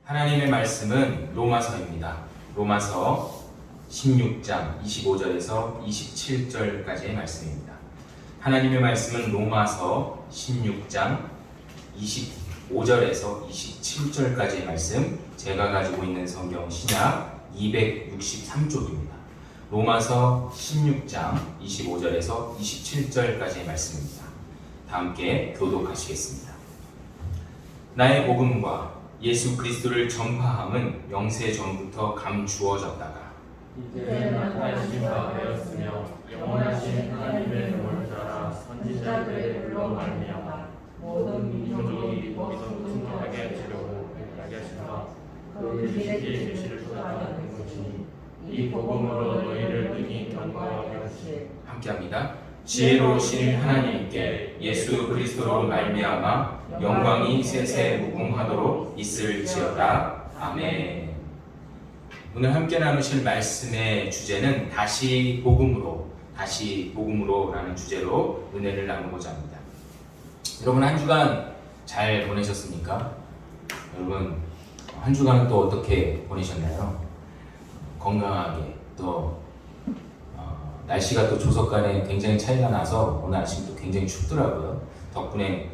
하나님의 말씀은 로마서입니다. 로마서 16장 25절에서 27절까지의 말씀입니다. 하나님의 말씀은 로마서 16장 25절에서 27절까지의 말씀, 제가 가지고 있는 성경 신약 263쪽입니다. 로마서 16장 25절에서 27절까지의 말씀입니다. 다 함께 교독하시겠습니다. 나의 복음과 예수 그리스도를 전파함은 영세 전부터 감추어졌다가 이제 나타나신 바 되었으며 영원하신 하나님의 도를 따라 선지자들의 불로 말미암아 모든 민족이 거기서 풍성하게 지려고 하게 하시나 그 계시의 계시를 쏟아내는 것이니 이 복음으로 너희를 능히 견고하게 하시. 함께합니다. 지혜로우신 하나님께 예수 그리스도로 말미암아 영광이 세세 무궁하도록 있을지어다. 아멘. 오늘 함께 나누실 말씀의 주제는 다시 복음으로라는 주제로 은혜를 나누고자 합니다. 여러분 한 주간 잘 보내셨습니까? 여러분 한 주간은 또 어떻게 보내셨나요? 건강하게 또 날씨가 또 조석 간에 굉장히 차이가 나서 오늘 아침도 굉장히 춥더라고요. 덕분에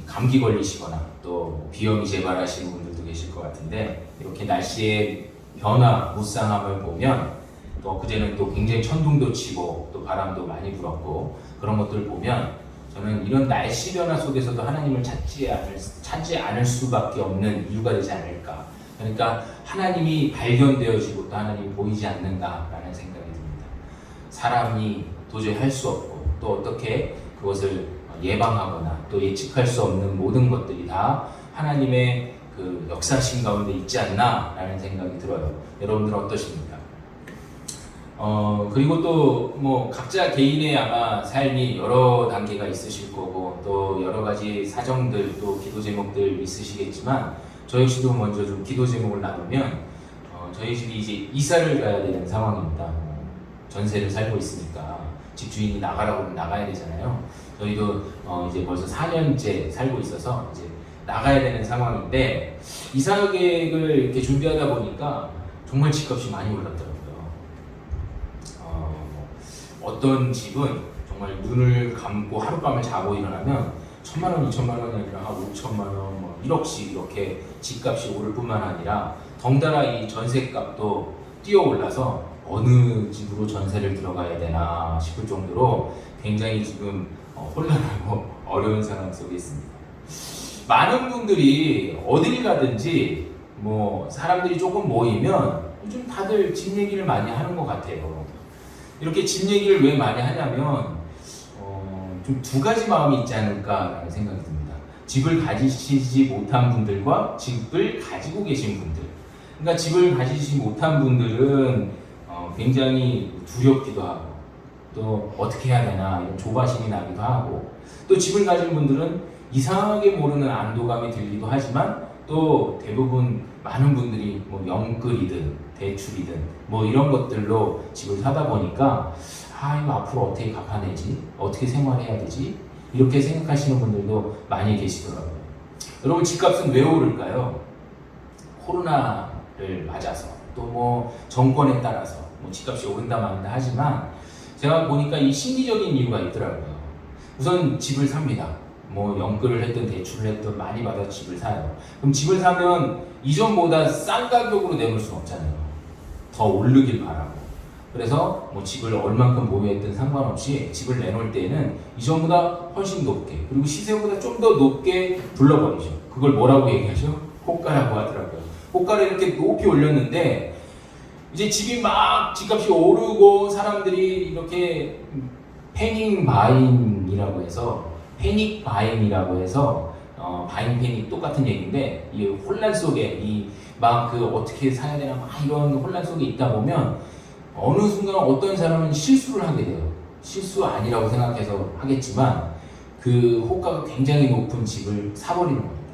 감기 걸리시거나 또 비염이 재발하시는 분들도 계실 것 같은데, 이렇게 날씨의 변화, 무쌍함을 보면 또 그제는 또 굉장히 천둥도 치고 또 바람도 많이 불었고, 그런 것들을 보면 저는 이런 날씨 변화 속에서도 하나님을 찾지 않을 수밖에 없는 이유가 되지 않을까. 그러니까 하나님이 발견되어지고 또 하나님이 보이지 않는다라는 생각이 듭니다. 사람이 도저히 할 수 없고 또 어떻게 그것을 예방하거나 또 예측할 수 없는 모든 것들이 다 하나님의 그 역사심 가운데 있지 않나라는 생각이 들어요. 여러분들은 어떠십니까? 그리고 또 뭐 각자 개인의 아마 삶이 여러 단계가 있으실 거고 또 여러 가지 사정들 또 기도 제목들 있으시겠지만, 저 역시도 먼저 좀 기도 제목을 나누면 저희 집이 이제 이사를 가야 되는 상황입니다. 전세를 살고 있으니까 집주인이 나가라고 하면 나가야 되잖아요. 저희도 이제 벌써 4년째 살고 있어서 이제 나가야 되는 상황인데, 이사 계획을 이렇게 준비하다 보니까 정말 집값이 많이 올랐더라고요. 어떤 집은 정말 눈을 감고 하룻밤을 자고 일어나면 1,000만 원, 2,000만 원이 아니라 한 5천만 원, 뭐 1억씩 이렇게 집값이 오를 뿐만 아니라 덩달아 이 전세값도 뛰어올라서 어느 집으로 전세를 들어가야 되나 싶을 정도로 굉장히 지금 혼란하고 어려운 상황 속에 있습니다. 많은 분들이 어딜 가든지 뭐 사람들이 조금 모이면 요즘 다들 집 얘기를 많이 하는 것 같아요. 이렇게 집 얘기를 왜 많이 하냐면 좀 두 가지 마음이 있지 않을까라는 생각이 듭니다. 집을 가지시지 못한 분들과 집을 가지고 계신 분들. 그러니까 집을 가지시지 못한 분들은 굉장히 두렵기도 하고 또 어떻게 해야 되나 이런 조바심이 나기도 하고, 또 집을 가진 분들은 이상하게 모르는 안도감이 들기도 하지만, 또 대부분 많은 분들이 뭐 영끌이든 대출이든 뭐 이런 것들로 집을 사다 보니까 이거 앞으로 어떻게 갚아내지? 어떻게 생활해야 되지? 이렇게 생각하시는 분들도 많이 계시더라고요. 여러분 집값은 왜 오를까요? 코로나를 맞아서 또 뭐 정권에 따라서 뭐 집값이 오른다 만다 하지만, 제가 보니까 이 심리적인 이유가 있더라고요. 우선 집을 삽니다. 뭐 연끌을 했든 대출을 했든 많이 받아 집을 사요. 그럼 집을 사면 이전보다 싼 가격으로 내놓을 수는 없잖아요. 더 오르길 바라고. 그래서 뭐 집을 얼만큼 보유했든 상관없이 집을 내놓을 때에는 이전보다 훨씬 높게, 그리고 시세보다 좀 더 높게 불러버리죠. 그걸 뭐라고 얘기하죠? 호가라고 하더라고요. 호가를 이렇게 높이 올렸는데 이제 집이 막 집값이 오르고 사람들이 이렇게 패닉 바잉이라고 해서 바잉 패닉 똑같은 얘기인데, 이 혼란 속에 이 막 그 어떻게 사야 되나 막 이런 혼란 속에 있다 보면 어느 순간 어떤 사람은 실수를 하게 돼요. 실수 아니라고 생각해서 하겠지만 그 호가가 굉장히 높은 집을 사버리는 겁니다.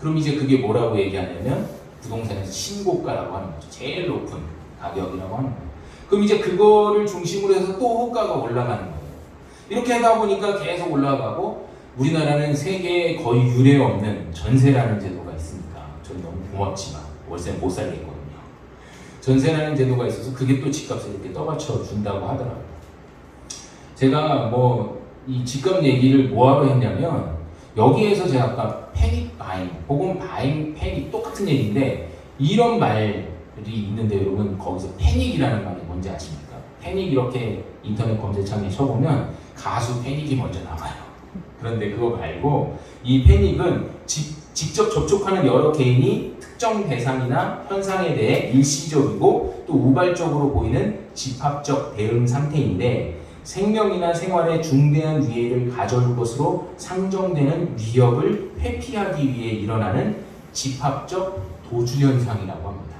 그럼 이제 그게 뭐라고 얘기하냐면 부동산에서 신고가라고 하는 거죠. 제일 높은 가격이라고 하는 거예요. 그럼 이제 그거를 중심으로 해서 또 호가가 올라가는 거예요. 이렇게 하다 보니까 계속 올라가고, 우리나라는 세계에 거의 유례 없는 전세라는 제도가 있습니다. 저희도 고맙지만 월세는 못 살겠거든요. 전세라는 제도가 있어서 그게 또 집값을 이렇게 떠받쳐 준다고 하더라고요. 제가 뭐 이 집값 얘기를 뭐하러 했냐면 여기에서 제가 아까 패닉 바잉 혹은 바잉 패닉 똑같은 얘기인데 이런 말이 있는데 여러분 거기서 패닉이라는 말이 뭔지 아십니까? 패닉 이렇게 인터넷 검색창에 쳐보면 가수 패닉이 먼저 나와요. 그런데 그거 말고 이 패닉은 직접 접촉하는 여러 개인이 특정 대상이나 현상에 대해 일시적이고 또 우발적으로 보이는 집합적 대응 상태인데 생명이나 생활에 중대한 위해를 가져올 것으로 상정되는 위협을 회피하기 위해 일어나는 집합적 도주 현상이라고 합니다.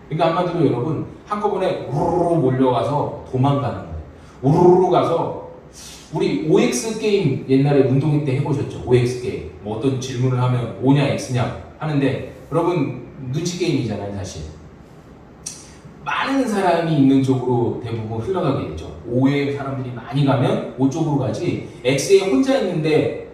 그러니까 한마디로 여러분 한꺼번에 우르르 몰려가서 도망가는 거예요. 우르르 가서 우리 OX 게임 옛날에 운동회 때 해보셨죠? OX 게임 뭐 어떤 질문을 하면 O냐 X냐 하는데 여러분 눈치 게임이잖아요 사실. 많은 사람이 있는 쪽으로 대부분 흘러가게 되죠. O에 사람들이 많이 가면 O 쪽으로 가지 X에 혼자 있는데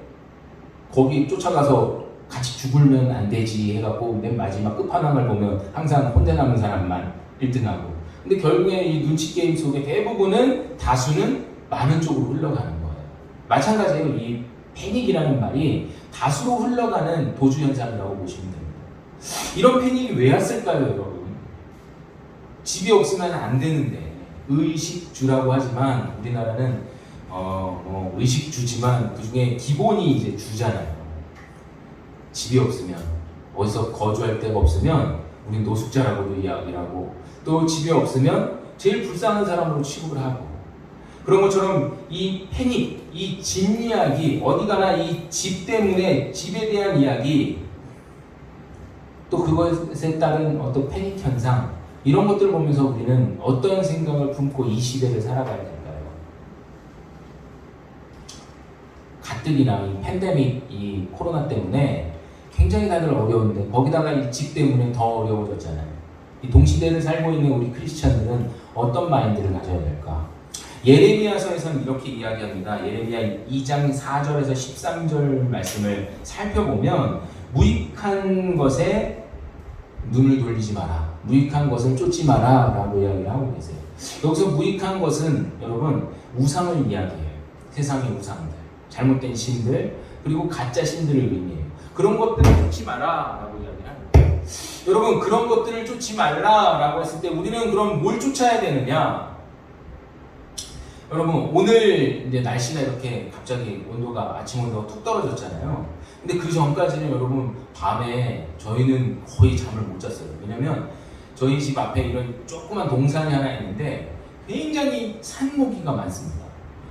거기 쫓아가서 같이 죽으면 안 되지 해갖고 맨 마지막 끝판왕을 보면 항상 혼자 남은 사람만 1등하고 근데 결국에 이 눈치 게임 속에 대부분은 다수는 많은 쪽으로 흘러가는 거예요. 마찬가지로 이 패닉이라는 말이 다수로 흘러가는 도주 현상이라고 보시면 됩니다. 이런 패닉이 왜 왔을까요, 여러분? 집이 없으면 안 되는데 의식주라고 하지만 우리나라는 의식주지만 그 중에 기본이 이제 주잖아요. 집이 없으면 어디서 거주할 데가 없으면 우린 노숙자라고도 이야기를 하고 또 집이 없으면 제일 불쌍한 사람으로 취급을 하고 그런 것처럼 이 패닉, 이 집 이야기 어디 가나 이 집 때문에 집에 대한 이야기 또 그것에 따른 어떤 패닉 현상 이런 것들을 보면서 우리는 어떤 생각을 품고 이 시대를 살아가야 될까요? 가뜩이나 이 팬데믹, 이 코로나 때문에 굉장히 다들 어려운데 거기다가 이 집 때문에 더 어려워졌잖아요. 이 동시대를 살고 있는 우리 크리스찬들은 어떤 마인드를 가져야 될까? 예레미야서에서는 이렇게 이야기합니다. 예레미야 2장 4절에서 13절 말씀을 살펴보면 무익한 것에 눈을 돌리지 마라. 무익한 것을 쫓지 마라 라고 이야기를 하고 계세요. 여기서 무익한 것은 여러분 우상을 이야기해요. 세상의 우상들, 잘못된 신들, 그리고 가짜 신들을 의미해요. 그런 것들을 쫓지 마라 라고 이야기하는 거예요. 여러분 그런 것들을 쫓지 말라 라고 했을 때 우리는 그럼 뭘 쫓아야 되느냐? 여러분 오늘 이제 날씨가 이렇게 갑자기 온도가 아침 온도가 뚝 떨어졌잖아요. 근데 그 전까지는 여러분 밤에 저희는 거의 잠을 못 잤어요. 왜냐면 저희 집 앞에 이런 조그만 동산이 하나 있는데 굉장히 산모기가 많습니다.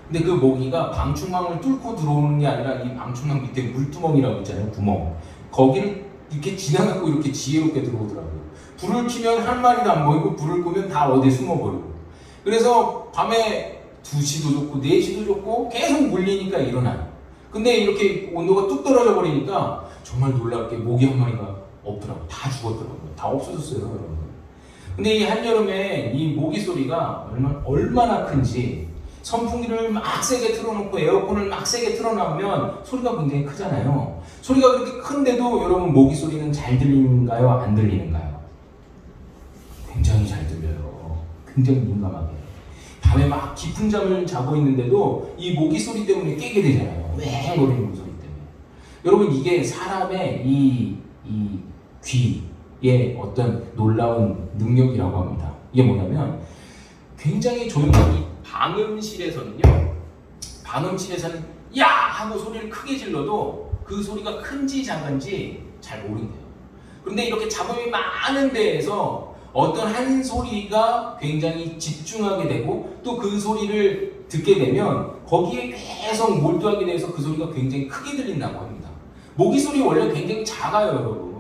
근데 그 모기가 방충망을 뚫고 들어오는 게 아니라 이 방충망 밑에 물두멍이라고 있잖아요. 구멍. 거기를 이렇게 지나가고 이렇게 지혜롭게 들어오더라고요. 불을 켜면 한 마리도 안 보이고 불을 끄면 다 어디에 숨어버리고. 그래서 밤에 2시도 좋고 4시도 좋고 계속 물리니까 일어나요. 근데 이렇게 온도가 뚝 떨어져 버리니까 정말 놀랍게 모기 한 마리가 없더라고요. 다 죽었더라고요. 다 없어졌어요, 여러분. 근데 이 한여름에 이 모기 소리가 얼마나 큰지 선풍기를 막 세게 틀어놓고 에어컨을 막 세게 틀어놓으면 소리가 굉장히 크잖아요. 소리가 그렇게 큰데도 여러분 모기 소리는 잘 들리는가요? 안 들리는가요? 굉장히 잘 들려요. 굉장히 민감하게. 밤에 막 깊은 잠을 자고 있는데도 이 모기 소리 때문에 깨게 되잖아요. 웽 거리는 그 소리 때문에. 여러분 이게 사람의 이 귀의 어떤 놀라운 능력이라고 합니다. 이게 뭐냐면 굉장히 조용한 방음실에서는요. 방음실에서는 야! 하고 소리를 크게 질러도 그 소리가 큰지 작은지 잘 모른대요. 그런데 이렇게 잡음이 많은 데에서 어떤 한 소리가 굉장히 집중하게 되고 또 그 소리를 듣게 되면 거기에 계속 몰두하게 돼서 그 소리가 굉장히 크게 들린다고 합니다. 모기 소리 원래 굉장히 작아요, 여러분.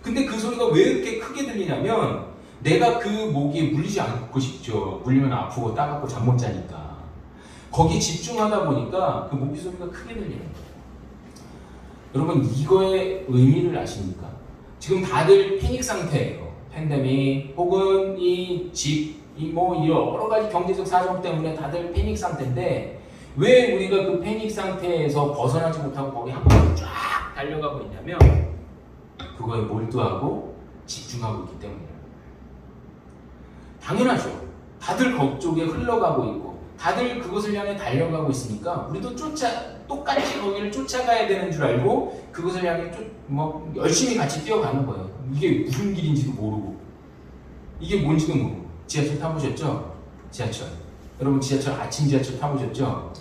근데 그 소리가 왜 이렇게 크게 들리냐면 내가 그 모기에 물리지 않고 싶죠. 물리면 아프고 따갑고 잠 못 자니까. 거기에 집중하다 보니까 그 모기 소리가 크게 들리는 거예요. 여러분 이거의 의미를 아십니까? 지금 다들 패닉 상태예요. 팬데믹 혹은 이 여러 가지 경제적 사정 때문에 다들 패닉 상태인데 왜 우리가 그 패닉 상태에서 벗어나지 못하고 거기 한 번 쫙 달려가고 있냐면 그거에 몰두하고 집중하고 있기 때문이에요. 당연하죠. 다들 그쪽에 흘러가고 있고 다들 그것을 향해 달려가고 있으니까 우리도 똑같이 거기를 쫓아가야 되는 줄 알고 그것을 향해 열심히 같이 뛰어가는 거예요. 이게 무슨 길인지도 모르고 이게 뭔지도 모르고. 지하철 타보셨죠? 지하철. 여러분 지하철 아침 지하철 타보셨죠?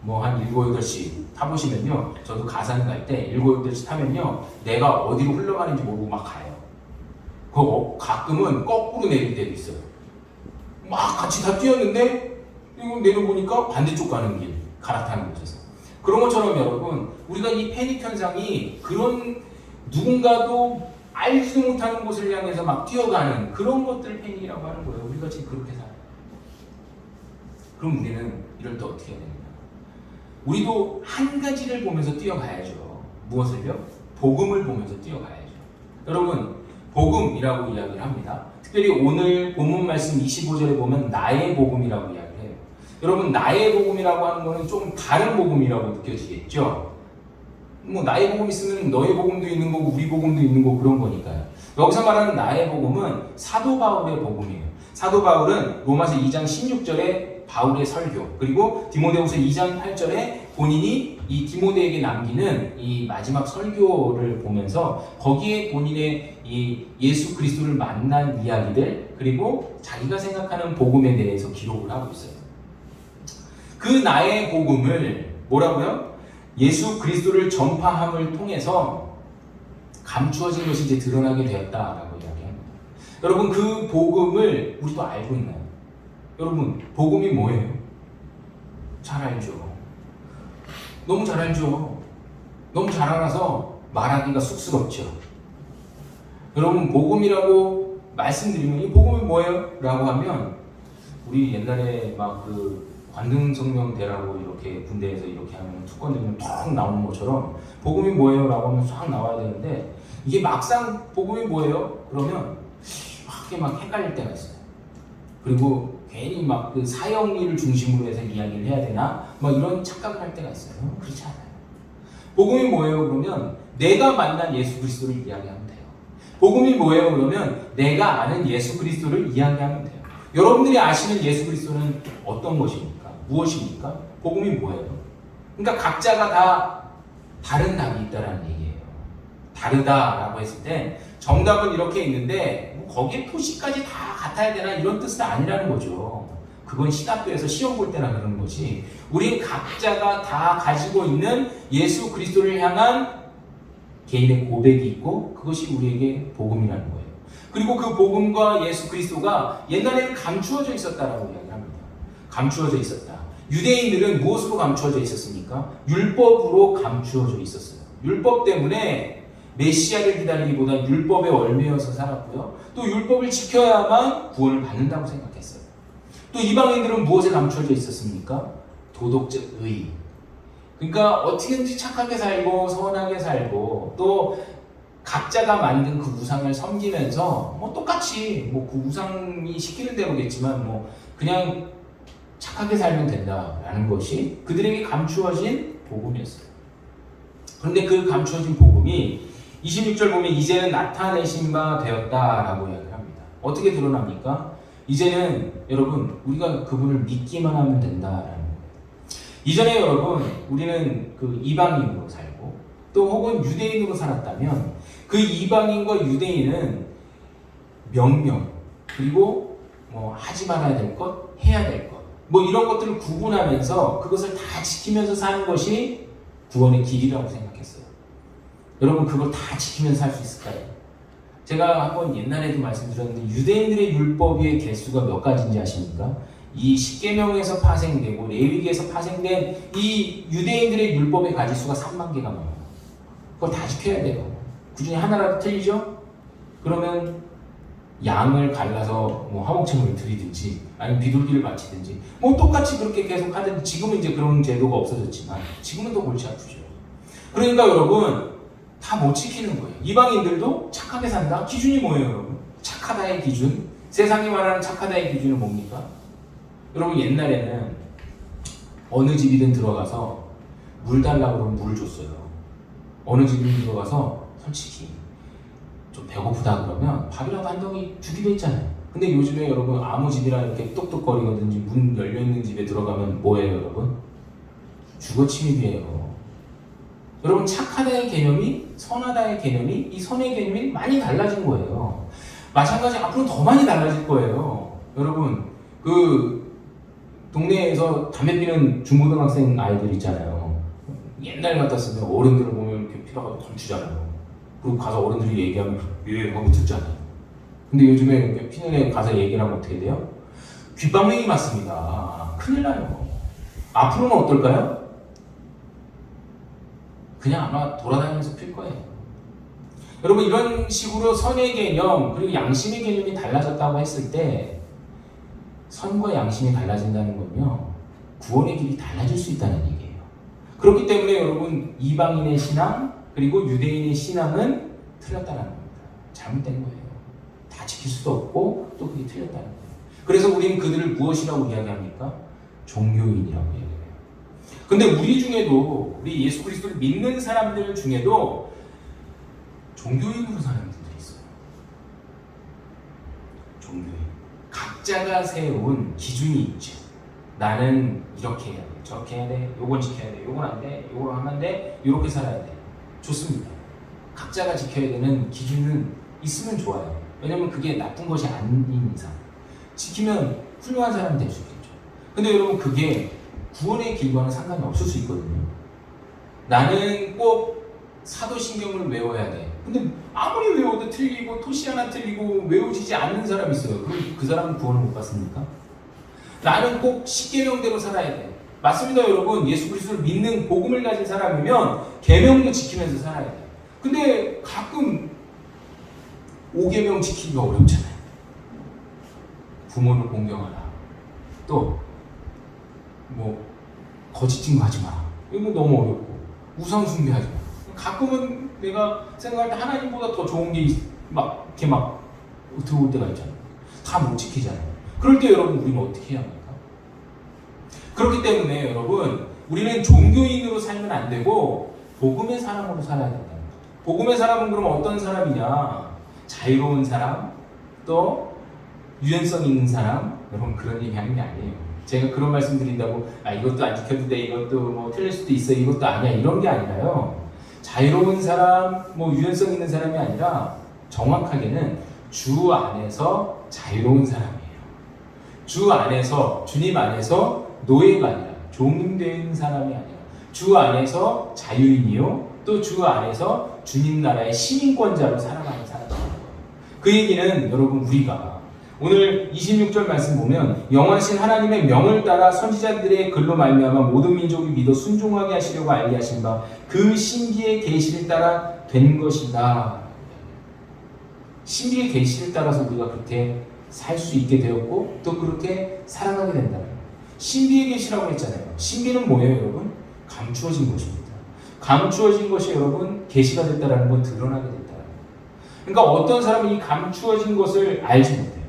뭐 한 7, 8시 타보시면요. 저도 가산 갈 때 7, 8시 타면요. 내가 어디로 흘러가는지 모르고 막 가요. 그거 가끔은 거꾸로 내릴 때도 있어요. 막 같이 다 뛰었는데 이거 내려보니까 반대쪽 가는 길 갈아타는 곳에서. 그런 것처럼 여러분 우리가 이 패닉 현상이 그런 누군가도 알지도 못하는 곳을 향해서 막 뛰어가는 그런 것들을 패닉이라고 하는 거예요. 우리가 지금 그렇게 살아요. 그럼 우리는 이럴 때 어떻게 해야 됩니까? 우리도 한 가지를 보면서 뛰어가야죠. 무엇을요? 복음을 보면서 뛰어가야죠. 여러분 복음이라고 이야기를 합니다. 특별히 오늘 본문 말씀 25절에 보면 나의 복음이라고 이야기를 해요. 여러분 나의 복음이라고 하는 거는 좀 다른 복음이라고 느껴지겠죠? 뭐 나의 복음 있으면 너의 복음도 있는 거고 우리 복음도 있는 거고 그런 거니까요. 여기서 말하는 나의 복음은 사도 바울의 복음이에요. 사도 바울은 로마서 2장 16절에 바울의 설교, 그리고 디모데후서 2장 8절에 본인이 이 디모데에게 남기는 이 마지막 설교를 보면서 거기에 본인의 이 예수 그리스도를 만난 이야기들, 그리고 자기가 생각하는 복음에 대해서 기록을 하고 있어요. 그 나의 복음을 뭐라고요? 예수 그리스도를 전파함을 통해서 감추어진 것이 이제 드러나게 되었다라고 이야기합니다. 여러분 그 복음을 우리도 알고 있나요? 여러분 복음이 뭐예요? 잘 알죠. 너무 잘 알죠. 너무 잘 알아서 말하기가 쑥스럽죠. 여러분 복음이라고 말씀드리면 이 복음이 뭐예요? 라고 하면 우리 옛날에 막 그 관등성명대라고 이렇게 군대에서 이렇게 하면 투권 들면 툭 나오는 것처럼 복음이 뭐예요? 라고 하면 싹 나와야 되는데 이게 막상 복음이 뭐예요? 그러면 막 헷갈릴 때가 있어요. 그리고 괜히 막 그 사형리를 중심으로 해서 이야기를 해야 되나? 막 이런 착각을 할 때가 있어요. 그렇지 않아요. 복음이 뭐예요? 그러면 내가 만난 예수 그리스도를 이야기하면 돼요. 복음이 뭐예요? 그러면 내가 아는 예수 그리스도를 이야기하면 돼요. 여러분들이 아시는 예수 그리스도는 어떤 것입니까? 무엇입니까? 복음이 뭐예요? 그러니까 각자가 다 다른 답이 있다는 얘기예요. 다르다라고 했을 때 정답은 이렇게 있는데 거기에 표시까지 다 같아야 되나 이런 뜻은 아니라는 거죠. 그건 신학교에서 시험 볼 때나 그런 거지. 우리 각자가 다 가지고 있는 예수 그리스도를 향한 개인의 고백이 있고 그것이 우리에게 복음이라는 거예요. 그리고 그 복음과 예수 그리스도가 옛날에는 감추어져 있었다라고 이야기합니다. 감추어져 있었다. 유대인들은 무엇으로 감추어져 있었습니까? 율법으로 감추어져 있었어요. 율법 때문에 메시아를 기다리기보다 율법에 얽매여서 살았고요. 또 율법을 지켜야만 구원을 받는다고 생각했어요. 또 이방인들은 무엇에 감추어져 있었습니까? 도덕적 의. 그러니까 어떻게든지 착하게 살고 선하게 살고 또 각자가 만든 그 우상을 섬기면서 뭐 똑같이 뭐 그 우상이 시키는 대로겠지만 뭐 그냥 착하게 살면 된다라는 것이 그들에게 감추어진 복음이었어요. 그런데 그 감추어진 복음이 26절 보면 이제는 나타내신 바 되었다라고 이야기를 합니다. 어떻게 드러납니까? 이제는 여러분 우리가 그분을 믿기만 하면 된다라는 거예요. 이전에 여러분 우리는 그 이방인으로 살고 또 혹은 유대인으로 살았다면 그 이방인과 유대인은 명령 그리고 뭐 하지 말아야 될 것, 해야 될 것 뭐 이런 것들을 구분하면서 그것을 다 지키면서 사는 것이 구원의 길이라고 생각했어요. 여러분 그걸 다 지키면서 살 수 있을까요? 제가 한번 옛날에도 말씀드렸는데 유대인들의 율법의 개수가 몇 가지인지 아십니까? 이 십계명에서 파생되고 레위기에서 파생된 이 유대인들의 율법의 가지수가 3만 개가 넘어요. 그걸 다 지켜야 돼요. 그 중에 하나라도 틀리죠? 그러면 양을 갈라서 뭐 화목제물을 드리든지 아니면 비둘기를 바치든지 뭐 똑같이 그렇게 계속 하든지 지금은 이제 그런 제도가 없어졌지만 지금은 더 골치 아프죠. 그러니까 여러분 다 못 지키는 거예요. 이방인들도 착하게 산다? 기준이 뭐예요 여러분? 착하다의 기준? 세상이 말하는 착하다의 기준은 뭡니까? 여러분 옛날에는 어느 집이든 들어가서 물 달라고 그러면 물을 줬어요. 어느 집이든 들어가서 솔직히 좀 배고프다 그러면 밥이라도 한 덩이 주기도 했잖아요. 근데 요즘에 여러분 아무 집이나 이렇게 똑똑거리거든지 문 열려있는 집에 들어가면 뭐예요 여러분? 주거 침입이에요. 여러분 착하다의 개념이 선하다의 개념이 이 선의 개념이 많이 달라진 거예요. 마찬가지 앞으로 더 많이 달라질 거예요. 여러분 그 동네에서 담배 피는 중고등학생 아이들 있잖아요. 옛날 같았으면 어른들을 보면 이렇게 피다가 던지잖아요. 그리고 가서 어른들이 얘기하면 예 하고 듣잖아요. 근데 요즘에 이렇게 피는 애 가서 얘기를 하면 어떻게 돼요? 귓방맹이 맞습니다. 큰일 나요. 앞으로는 어떨까요? 그냥 아마 돌아다니면서 필 거예요. 여러분 이런 식으로 선의 개념 그리고 양심의 개념이 달라졌다고 했을 때 선과 양심이 달라진다는 건요 구원의 길이 달라질 수 있다는 얘기예요. 그렇기 때문에 여러분 이방인의 신앙 그리고 유대인의 신앙은 틀렸다는 겁니다. 잘못된 거예요. 다 지킬 수도 없고 또 그게 틀렸다는 거예요. 그래서 우리는 그들을 무엇이라고 이야기합니까? 종교인이라고 얘기해요. 근데 우리 중에도 우리 예수 그리스도를 믿는 사람들 중에도 종교인으로 사는 분들이 있어요. 종교인. 각자가 세운 기준이 있죠. 나는 이렇게 해야 돼, 저렇게 해야 돼, 요건 지켜야 돼, 요건 안 돼, 요걸 하면 안 돼, 요렇게 살아야 돼. 좋습니다. 각자가 지켜야 되는 기준은 있으면 좋아요. 왜냐면 그게 나쁜 것이 아닌 이상 지키면 훌륭한 사람이 될 수 있겠죠. 근데 여러분 그게 구원의 길과는 상관이 없을 수 있거든요. 나는 꼭 사도신경을 외워야 돼. 근데 아무리 외워도 틀리고 토시 하나 틀리고 외워지지 않는 사람이 있어요. 그럼 그 사람은 구원을 못 받습니까? 나는 꼭 십계명대로 살아야 돼. 맞습니다 여러분. 예수 그리스도를 믿는 복음을 가진 사람이면 계명도 지키면서 살아야 돼. 근데 가끔 5계명 지키기가 어렵잖아요. 부모를 공경하라. 또 뭐 거짓 증거하지 마. 이거 너무 어렵고 우상 숭배하지 마. 가끔은 내가 생각할 때 하나님보다 더 좋은 게 막 이렇게 막 들어올 때가 있잖아요. 다 못 지키잖아요. 그럴 때 여러분 우리는 어떻게 해야 합니까? 그렇기 때문에 여러분 우리는 종교인으로 살면 안 되고 복음의 사람으로 살아야 된다. 복음의 사람은 그럼 어떤 사람이냐? 자유로운 사람, 또 유연성 있는 사람. 여러분 그런 얘기 하는 게 아니에요. 제가 그런 말씀 드린다고 이것도 안 지켜도 돼, 이것도 뭐 틀릴 수도 있어, 이것도 아니야 이런 게 아니라요. 자유로운 사람, 뭐 유연성 있는 사람이 아니라 정확하게는 주 안에서 자유로운 사람이에요. 주 안에서 주님 안에서 노예가 아니라 종된 사람이 아니라 주 안에서 자유인이요 또 주 안에서 주님 나라의 시민권자로 살아가는 사람이에요. 그 얘기는 여러분 우리가 오늘 26절 말씀 보면 영원하신 하나님의 명을 따라 선지자들의 글로 말미암아 모든 민족이 믿어 순종하게 하시려고 알게 하신 바 그 신비의 계시를 따라 된 것이다. 신비의 계시를 따라서 우리가 그렇게 살 수 있게 되었고 또 그렇게 살아가게 된다. 신비의 계시라고 했잖아요. 신비는 뭐예요 여러분? 감추어진 것입니다. 감추어진 것이 여러분 계시가 됐다는 건 드러나게 됐다. 그러니까 어떤 사람은 이 감추어진 것을 알지 못해요.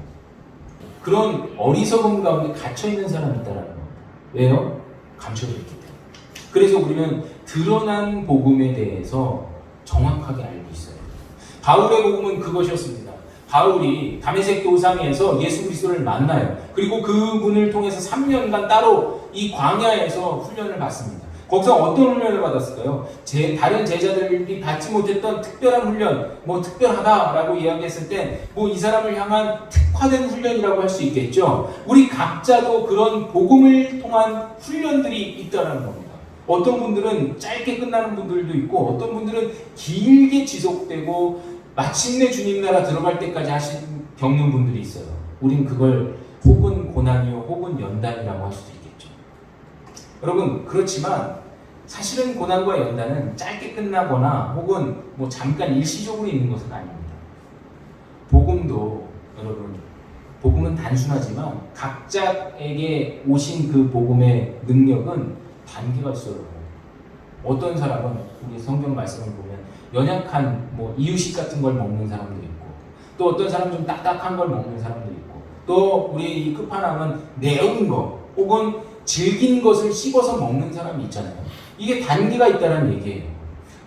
그런 어리석음 가운데 갇혀있는 사람이 있다는 겁니다. 왜요? 감춰져 있기 때문에. 그래서 우리는 드러난 복음에 대해서 정확하게 알고 있어요. 바울의 복음은 그것이었습니다. 바울이 다메섹 도상에서 예수 그리스도를 만나요. 그리고 그분을 통해서 3년간 따로 이 광야에서 훈련을 받습니다. 거기서 어떤 훈련을 받았을까요? 다른 제자들이 받지 못했던 특별한 훈련, 뭐 특별하다라고 이야기했을 때 뭐 이 사람을 향한 특화된 훈련이라고 할 수 있겠죠. 우리 각자도 그런 복음을 통한 훈련들이 있다는 겁니다. 어떤 분들은 짧게 끝나는 분들도 있고 어떤 분들은 길게 지속되고 마침내 주님 나라 들어갈 때까지 겪는 분들이 있어요. 우린 그걸 혹은 고난이요 혹은 연단이라고 할 수도 있겠죠. 여러분 그렇지만 사실은 고난과 연단은 짧게 끝나거나 혹은 뭐 잠깐 일시적으로 있는 것은 아닙니다. 복음도 여러분 복음은 단순하지만 각자에게 오신 그 복음의 능력은 단계가 있어요. 어떤 사람은 우리 성경 말씀을 보면 연약한 뭐 이유식 같은 걸 먹는 사람도 있고 또 어떤 사람은 좀 딱딱한 걸 먹는 사람도 있고 또 우리 이 끝판왕은 매운 거 혹은 질긴 것을 씹어서 먹는 사람이 있잖아요. 이게 단계가 있다는 얘기예요.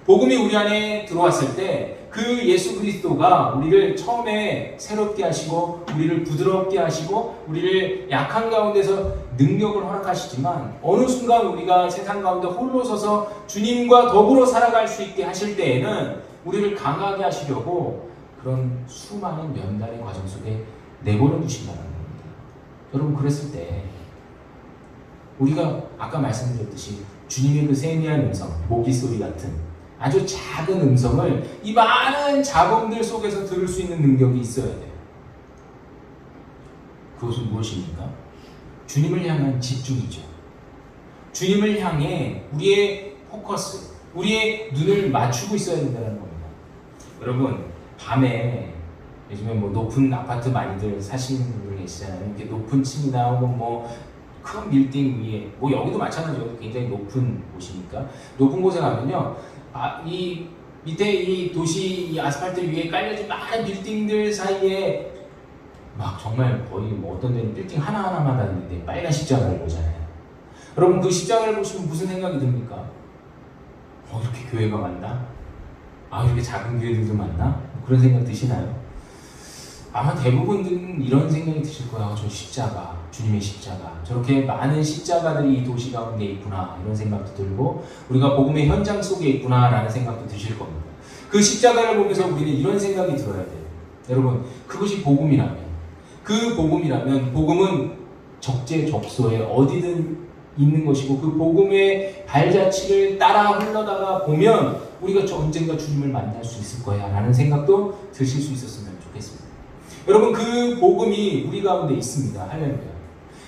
복음이 우리 안에 들어왔을 때 그 예수 그리스도가 우리를 처음에 새롭게 하시고 우리를 부드럽게 하시고 우리를 약한 가운데서 능력을 허락하시지만 어느 순간 우리가 세상 가운데 홀로 서서 주님과 더불어 살아갈 수 있게 하실 때에는 우리를 강하게 하시려고 그런 수많은 면단의 과정 속에 내버려 두신다는 겁니다. 여러분, 그랬을 때 우리가 아까 말씀드렸듯이 주님의 그 세미한 음성, 모기 소리 같은 아주 작은 음성을 이 많은 잡음들 속에서 들을 수 있는 능력이 있어야 돼요. 그것은 무엇입니까? 주님을 향한 집중이죠. 주님을 향해 우리의 포커스, 우리의 눈을 맞추고 있어야 된다는 겁니다. 여러분, 밤에 요즘에 뭐 높은 아파트 많이들 사시는 분들 계시잖아요. 이렇게 높은 층이나 혹은 뭐 큰 빌딩 위에, 뭐 여기도 마찬가지로 굉장히 높은 곳이니까 높은 곳에 가면요, 이 밑에 이 도시 이 아스팔트 위에 깔려진 많은 빌딩들 사이에 막 정말 거의 뭐 어떤 데는 빌딩 하나하나마다 있는데 빨간 십자가를 보잖아요. 여러분, 그 십자가를 보시면 무슨 생각이 듭니까? 이렇게 교회가 많나? 이렇게 작은 교회들도 많나? 그런 생각 드시나요? 아마 대부분은 이런 생각이 드실 거예요. 저 십자가, 주님의 십자가, 저렇게 많은 십자가들이 이 도시 가운데 있구나, 이런 생각도 들고 우리가 복음의 현장 속에 있구나 라는 생각도 드실 겁니다. 그 십자가를 보면서 우리는 이런 생각이 들어야 돼요. 여러분, 그것이 복음이라면, 그 복음은 적재적소에 어디든 있는 것이고 그 복음의 발자취를 따라 흘러다가 보면 우리가 언젠가 주님을 만날 수 있을 거야 라는 생각도 드실 수 있었으면 좋겠습니다. 여러분, 그 복음이 우리 가운데 있습니다. 할렐루야.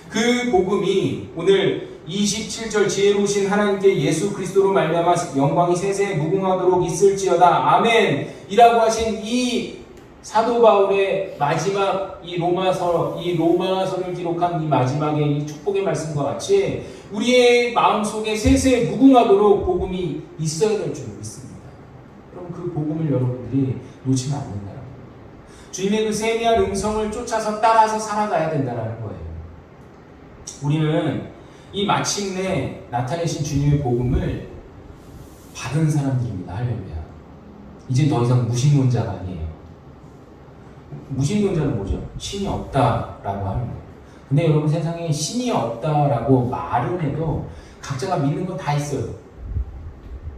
그 복음이 오늘 27절 지혜로우신 하나님께 예수 그리스도로 말미암아 영광이 세세에 무궁하도록 있을지어다 아멘 이라고 하신 이 사도 바울의 마지막 이 로마서를 기록한 이 마지막의 이 축복의 말씀과 같이 우리의 마음속에 세세에 무궁하도록 복음이 있어야 될 줄 믿습니다. 그럼 그 복음을 여러분들이 놓치면 안 된다는 거예요. 주님의 그 세미한 음성을 쫓아서 따라서 살아가야 된다는 거예요. 우리는 이 마침내 나타내신 주님의 복음을 받은 사람들입니다. 할렐루야. 이제 더 이상 무신론자가 아니에요. 무신론자는 뭐죠? 신이 없다라고 하는 거예요. 근데 여러분, 세상에 신이 없다라고 말은 해도 각자가 믿는 건 다 있어요.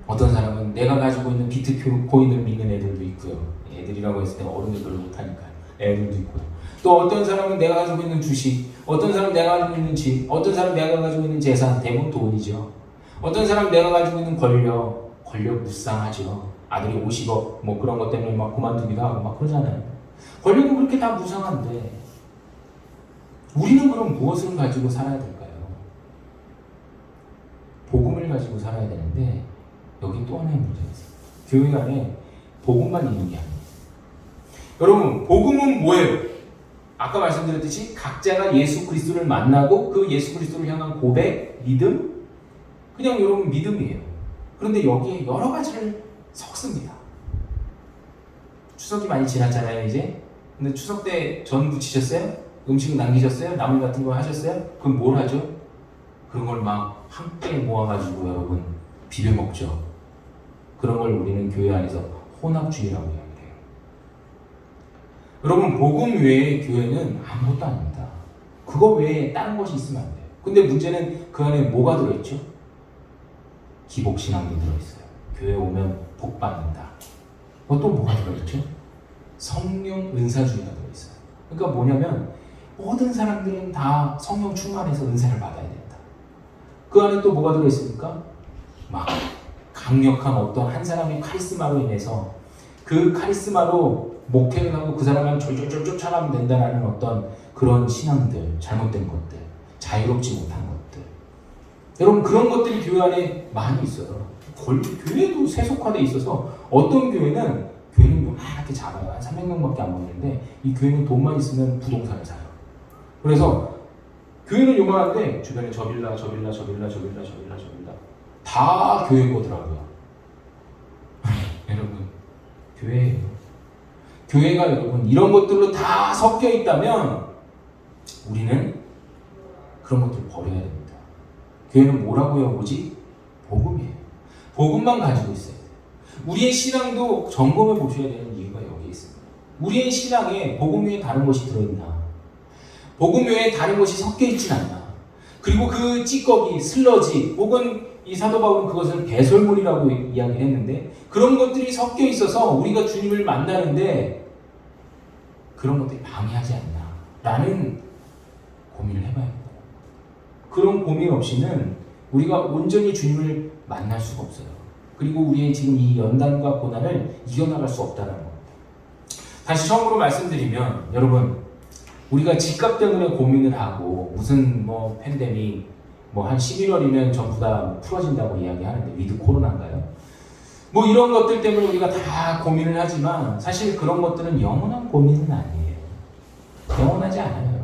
어떤 사람은 내가 가지고 있는 비트코인을 믿는 애들도 있고요. 애들이라고 했을 때 어른들 별로 못하니까요. 애들도 있고요. 또 어떤 사람은 내가 가지고 있는 주식, 어떤 사람은 내가 가지고 있는 집, 어떤 사람은 내가 가지고 있는 재산, 대부분 돈이죠. 어떤 사람은 내가 가지고 있는 권력 무쌍하죠. 아들이 50억 뭐 그런 것 때문에 막 그만두기도 하고 막 그러잖아요. 권력은 그렇게 다 무상한데 우리는 그럼 무엇을 가지고 살아야 될까요? 복음을 가지고 살아야 되는데 여기 또 하나의 문제가 있어요. 교회 안에 복음만 있는 게 아니에요. 여러분, 복음은 뭐예요? 아까 말씀드렸듯이 각자가 예수 그리스도를 만나고 그 예수 그리스도를 향한 고백, 믿음, 그냥 여러분 믿음이에요. 그런데 여기에 여러 가지를 섞습니다. 추석이 많이 지났잖아요, 이제. 근데 추석 때 전 부치셨어요? 음식 남기셨어요? 나물 같은 거 하셨어요? 그럼 뭘 하죠? 그런 걸 막 함께 모아가지고 여러분 비벼 먹죠. 그런 걸 우리는 교회 안에서 혼합주의라고 이야기해요. 여러분, 복음 외에 교회는 아무것도 아닙니다. 그거 외에 다른 것이 있으면 안 돼요. 근데 문제는 그 안에 뭐가 들어있죠? 기복신앙이 들어있어요. 교회 오면 복 받는다. 또 뭐가 들어있죠? 성령 은사주의가 들어있어요. 그러니까 뭐냐면 모든 사람들은 다 성령 충만해서 은사를 받아야 된다. 그 안에 또 뭐가 들어있습니까? 막 강력한 어떤 한 사람의 카리스마로 인해서 그 카리스마로 목회를 하고 그 사람을 졸졸졸 쫓아가면 된다는 어떤 그런 신앙들, 잘못된 것들, 자유롭지 못한 것들. 여러분, 그런 것들이 교회 안에 많이 있어요. 교회도 세속화되어 있어서 어떤 교회는 이렇게 작아요. 한 300명밖에 안 모이는데 이 교회는 돈만 있으면 부동산을 사요. 그래서 교회는 요만한데 주변에 저 빌라 다 교회 거더라고요. 여러분, 교회예요. 교회가 여러분 이런 것들로 다 섞여 있다면 우리는 그런 것들을 버려야 됩니다. 교회는 뭐라고요? 오직 복음이에요. 복음만 가지고 있어요. 우리의 신앙도 점검해 보셔야 되는 이유가 여기에 있습니다. 우리의 신앙에 복음 외에 다른 것이 들어있나? 복음 외에 다른 것이 섞여 있진 않나? 그리고 그 찌꺼기, 슬러지, 혹은 이 사도 바울은 그것을 배설물이라고 이야기를 했는데 그런 것들이 섞여 있어서 우리가 주님을 만나는데 그런 것들이 방해하지 않나? 라는 고민을 해봐야 합니다. 그런 고민 없이는 우리가 온전히 주님을 만날 수가 없어요. 그리고 우리의 지금 이 연단과 고난을 이겨나갈 수 없다는 겁니다. 다시 처음으로 말씀드리면 여러분, 우리가 집값 때문에 고민을 하고 무슨 뭐 팬데믹 뭐 한 11월이면 전부 다 풀어진다고 이야기하는데 위드 코로나인가요? 뭐 이런 것들 때문에 우리가 다 고민을 하지만 사실 그런 것들은 영원한 고민은 아니에요. 영원하지 않아요.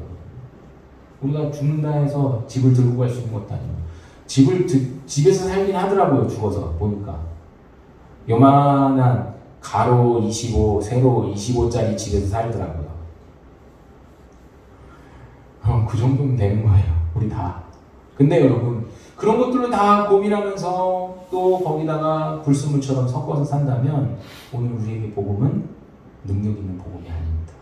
우리가 죽는다 해서 집을 들고 갈 수 있는 것도 아니고 집에서 살긴 하더라고요. 죽어서 보니까 요만한 가로 25, 세로 25짜리 집에서 살더라고요. 그 정도면 되는 거예요. 우리 다. 근데 여러분, 그런 것들로 다 고민하면서 또 거기다가 불순물처럼 섞어서 산다면 오늘 우리에게 복음은 능력 있는 복음이 아닙니다.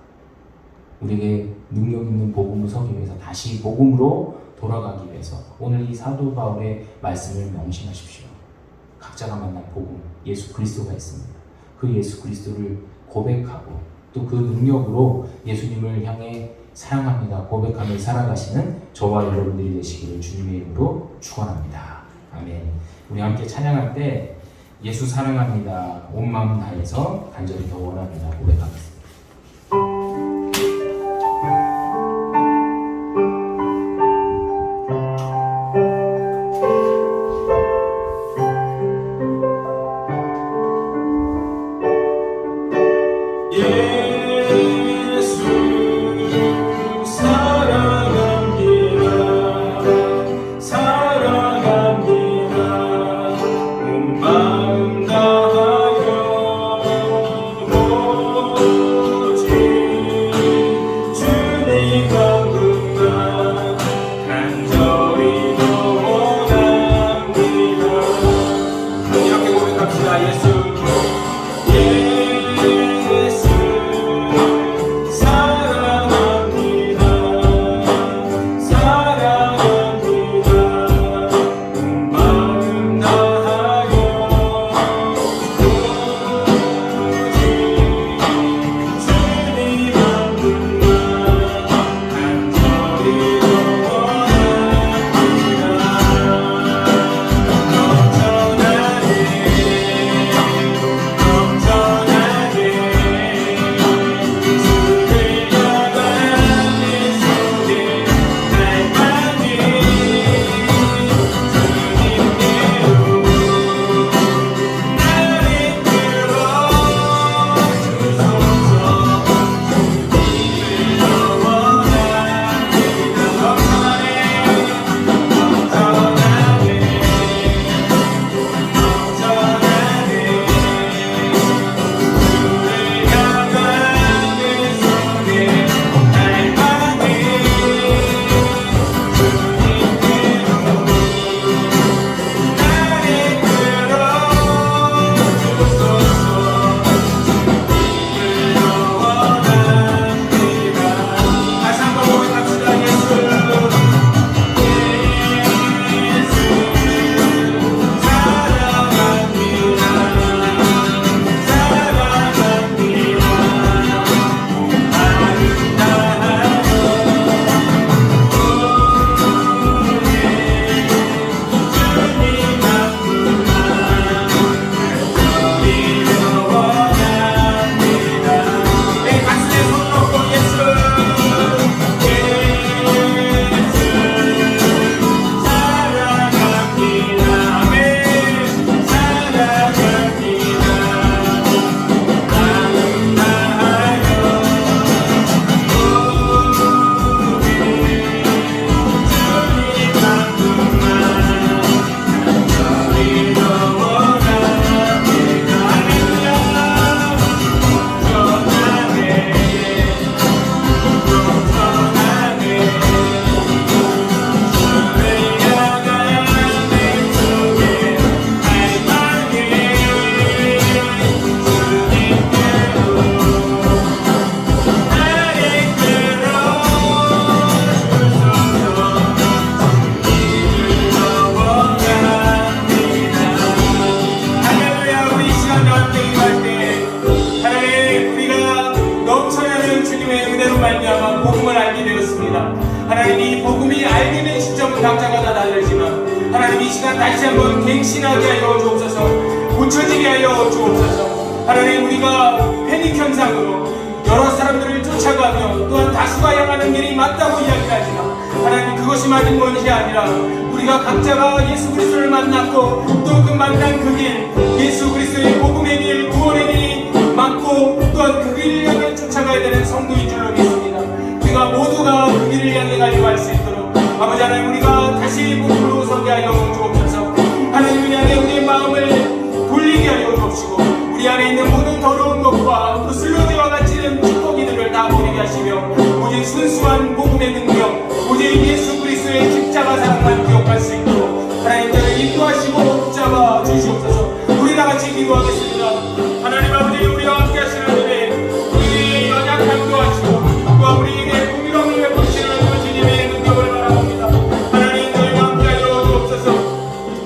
우리에게 능력 있는 복음을 서기 위해서 다시 복음으로 돌아가기 위해서 오늘 이 사도 바울의 말씀을 명심하십시오. 각자가 만난 복음, 예수 그리스도가 있습니다. 그 예수 그리스도를 고백하고 또 그 능력으로 예수님을 향해 사랑합니다 고백하며 살아가시는 저와 여러분들이 되시기를 주님의 이름으로 축원합니다. 아멘. 우리 함께 찬양할 때 예수 사랑합니다 온 마음 다해서 간절히 더 원합니다 고백하겠습니다. 예수 원합니다. 하나님, 이 복음이 알게 된 시점은 각자가 다 다르지만 하나님, 이 시간 다시 한번 갱신하게 하여 주옵소서. 고쳐지게 하여 주옵소서. 하나님, 우리가 패닉 현상으로 여러 사람들을 쫓아가며 또한 다수가 향하는 길이 맞다고 이야기하지만 하나님, 그것이 맞은 것이 아니라 우리가 각자가 예수 그리스도를 만났고 또 그 만난 그 길, 예수 그리스도의 복음의 길, 구원의 길이 맞고 또한 그 길을 향해 쫓아가야 되는 성도인 줄로 믿습니다. 우리가 모두가 그 길을 향해 가려고 할 수 있도록 아버지 하나님, 우리가 다시 복음으로 서게 하여 주옵소서. 하나님을 향해 우리의 마음을 돌리게 하여 주옵시고 우리 안에 있는 모든 더러운 것과 또 슬로디와 같이 있는 찌꺼기들을 다 버리게 하시며 오직 순수한 복음의 능력, 오직 예수 그리스도의 십자가 사랑만 기억할 수 있도록 하나님, 저를 인도하시고 붙잡아 주시옵소서. 우리 다 같이 기도하겠습니다. 하나님 아버지, 우리와 함께 하시는 은혜, 우리의 연약함도 하시고 또한 우리에게 공의로움을 베푸시는 그 주님의 능력을 바라봅니다. 하나님, 저희와 함께 하여 주옵소서.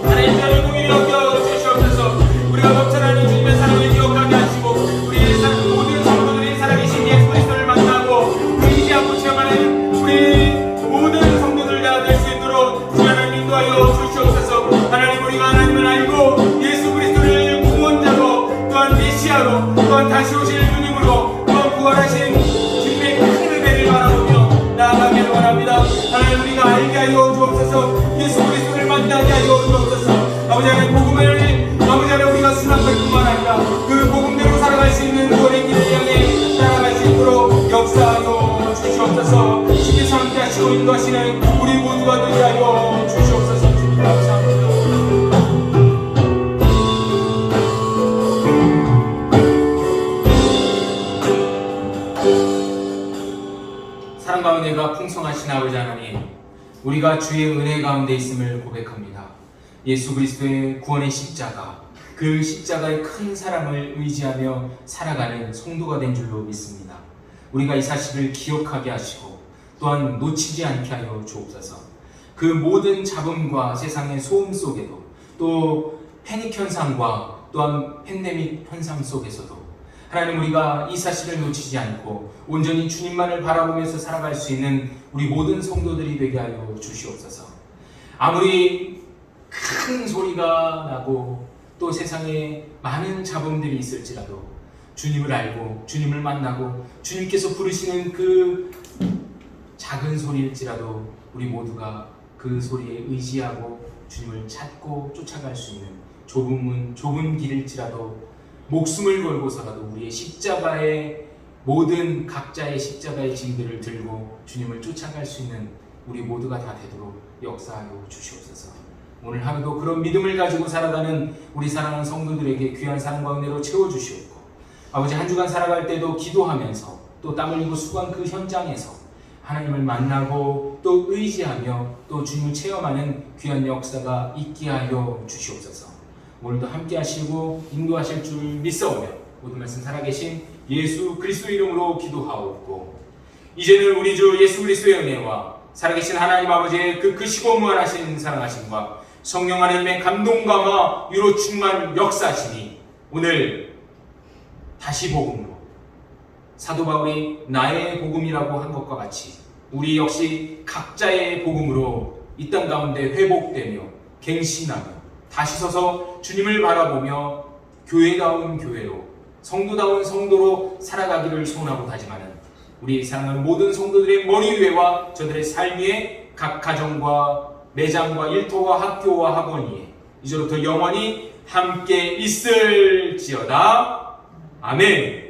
하나님, 저를 공의로 여겨 주시옵소서. 우리가 넘쳐나는 주님의 사랑을 기억하게 하시고 우리의 모든 성도들이 살아계신 예수 그리스도를 만나고 그 이기하고 체험하는 우리 모든 성도들 다 될 수 있도록 주 하나님 인도하여 주시옵소서. 하나님, 우리가 하나님을 알고 예수 그리스도를 구원자로 또한 메시아로 또한 다시 오실 주님으로 또한 부활하신 주님의 큰 은혜를 바라보며 나아가기를 원합니다. 하나님, 우리가 알게 하여 주옵소서. 예수 그리스도를 만나게 하여 주옵소서. 아버지 하나님, 복음을 아버지 하나님, 우리가 순학할 뿐만 아니라 그 복음대로 살아갈 수 있는 구원의 길을 향해 따라갈 수 있도록 역사하여 주시옵소서. 주께서 함께 하시고 인도하시는 우리 모두가 되게 하여 주시옵소서. 주님 감사합니다. 사랑 가운데가 풍성하신 아버지 하나님, 우리가 주의 은혜 가운데 있음을 고백합니다. 예수 그리스도의 구원의 십자가, 그 십자가의 큰 사랑을 의지하며 살아가는 성도가 된 줄로 믿습니다. 우리가 이 사실을 기억하게 하시고 또한 놓치지 않게 하여 주옵소서. 그 모든 잡음과 세상의 소음 속에도 또 패닉 현상과 또한 팬데믹 현상 속에서도 하나님, 우리가 이 사실을 놓치지 않고 온전히 주님만을 바라보면서 살아갈 수 있는 우리 모든 성도들이 되게 하여 주시옵소서. 아무리 큰 소리가 나고 또 세상에 많은 잡음들이 있을지라도 주님을 알고 주님을 만나고 주님께서 부르시는 그 작은 소리일지라도 우리 모두가 그 소리에 의지하고 주님을 찾고 쫓아갈 수 있는 좁은 문, 좁은 길일지라도 목숨을 걸고서라도 우리의 십자가의 모든 각자의 십자가의 짐들을 들고 주님을 쫓아갈 수 있는 우리 모두가 다 되도록 역사하여 주시옵소서. 오늘 하루도 그런 믿음을 가지고 살아가는 우리 사랑하는 성도들에게 귀한 사랑 가운데로 채워주시옵고 아버지, 한 주간 살아갈 때도 기도하면서 또 땀 흘리고 수고한 그 현장에서 하나님을 만나고 또 의지하며 또 주님을 체험하는 귀한 역사가 있게 하여 주시옵소서. 오늘도 함께 하시고 인도하실 줄 믿사오며 모든 말씀 살아계신 예수 그리스도 이름으로 기도하옵고 이제는 우리 주 예수 그리스도의 은혜와 살아계신 하나님 아버지의 그 크시고 무한하신 사랑하심과 성령 하나님의 감동감화 유로 충만 역사하시니 오늘 다시 복음으로 사도 바울이 나의 복음이라고 한 것과 같이 우리 역시 각자의 복음으로 이 땅 가운데 회복되며 갱신하며 다시 서서 주님을 바라보며 교회다운 교회로 성도다운 성도로 살아가기를 소원하고 다짐하는 우리 사랑하는 모든 성도들의 머리 위에와 저들의 삶 위에 각 가정과 매장과 일터와 학교와 학원 위에 이제부터 영원히 함께 있을지어다. 아멘.